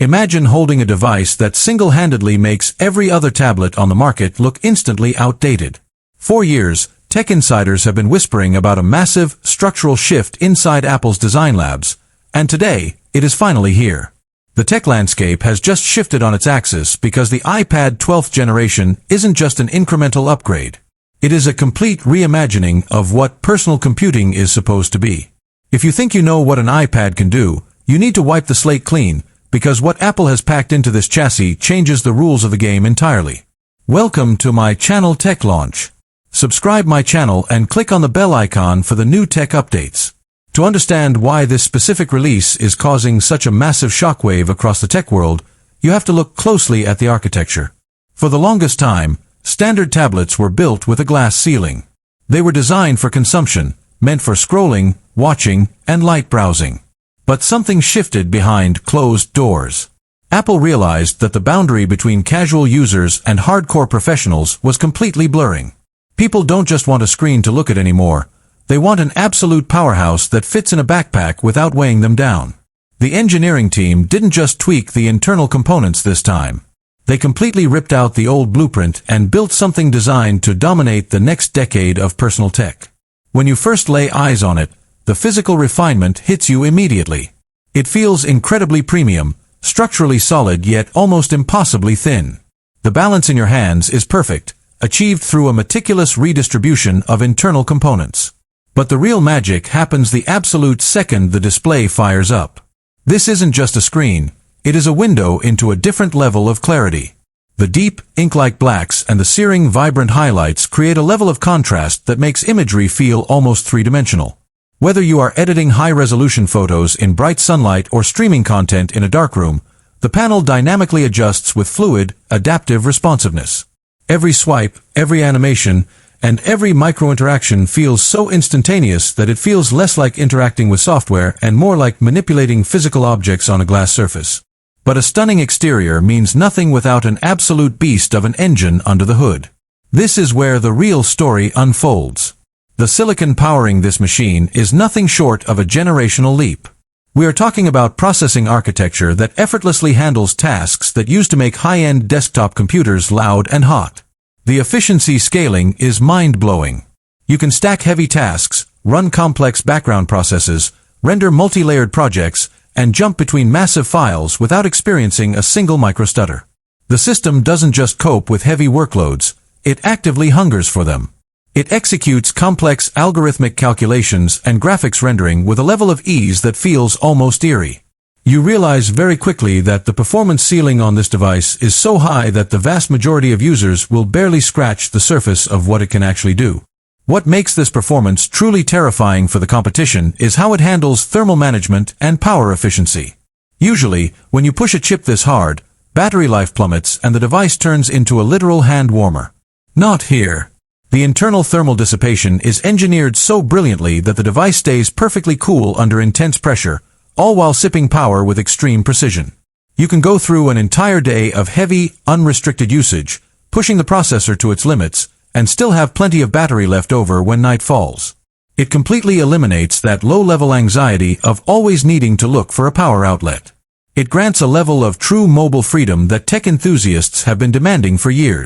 Imagine holding a device that single-handedly makes every other tablet on the market look instantly outdated. For years, tech insiders have been whispering about a massive, structural shift inside Apple's design labs, and today, it is finally here. The tech landscape has just shifted on its axis because the iPad 12th generation isn't just an incremental upgrade. It is a complete reimagining of what personal computing is supposed to be. If you think you know what an iPad can do, you need to wipe the slate clean, because what Apple has packed into this chassis changes the rules of the game entirely. Welcome to my channel Tech Launch. Subscribe my channel and click on the bell icon for the new tech updates. To understand why this specific release is causing such a massive shockwave across the tech world, you have to look closely at the architecture. For the longest time, standard tablets were built with a glass ceiling. They were designed for consumption, meant for scrolling, watching, and light browsing. But something shifted behind closed doors. Apple realized that the boundary between casual users and hardcore professionals was completely blurring. People don't just want a screen to look at anymore. They want an absolute powerhouse that fits in a backpack without weighing them down. The engineering team didn't just tweak the internal components this time. They completely ripped out the old blueprint and built something designed to dominate the next decade of personal tech. When you first lay eyes on it, the physical refinement hits you immediately. It feels incredibly premium, structurally solid yet almost impossibly thin. The balance in your hands is perfect, achieved through a meticulous redistribution of internal components. But the real magic happens the absolute second the display fires up. This isn't just a screen, it is a window into a different level of clarity. The deep, ink-like blacks and the searing, vibrant highlights create a level of contrast that makes imagery feel almost three-dimensional. Whether you are editing high-resolution photos in bright sunlight or streaming content in a darkroom, the panel dynamically adjusts with fluid, adaptive responsiveness. Every swipe, every animation, and every micro-interaction feels so instantaneous that it feels less like interacting with software and more like manipulating physical objects on a glass surface. But a stunning exterior means nothing without an absolute beast of an engine under the hood. This is where the real story unfolds. The silicon powering this machine is nothing short of a generational leap. We are talking about processing architecture that effortlessly handles tasks that used to make high-end desktop computers loud and hot. The efficiency scaling is mind-blowing. You can stack heavy tasks, run complex background processes, render multi-layered projects, and jump between massive files without experiencing a single microstutter. The system doesn't just cope with heavy workloads, it actively hungers for them. It executes complex algorithmic calculations and graphics rendering with a level of ease that feels almost eerie. You realize very quickly that the performance ceiling on this device is so high that the vast majority of users will barely scratch the surface of what it can actually do. What makes this performance truly terrifying for the competition is how it handles thermal management and power efficiency. Usually, when you push a chip this hard, battery life plummets and the device turns into a literal hand warmer. Not here. The internal thermal dissipation is engineered so brilliantly that the device stays perfectly cool under intense pressure, all while sipping power with extreme precision. You can go through an entire day of heavy, unrestricted usage, pushing the processor to its limits, and still have plenty of battery left over when night falls. It completely eliminates that low-level anxiety of always needing to look for a power outlet. It grants a level of true mobile freedom that tech enthusiasts have been demanding for years.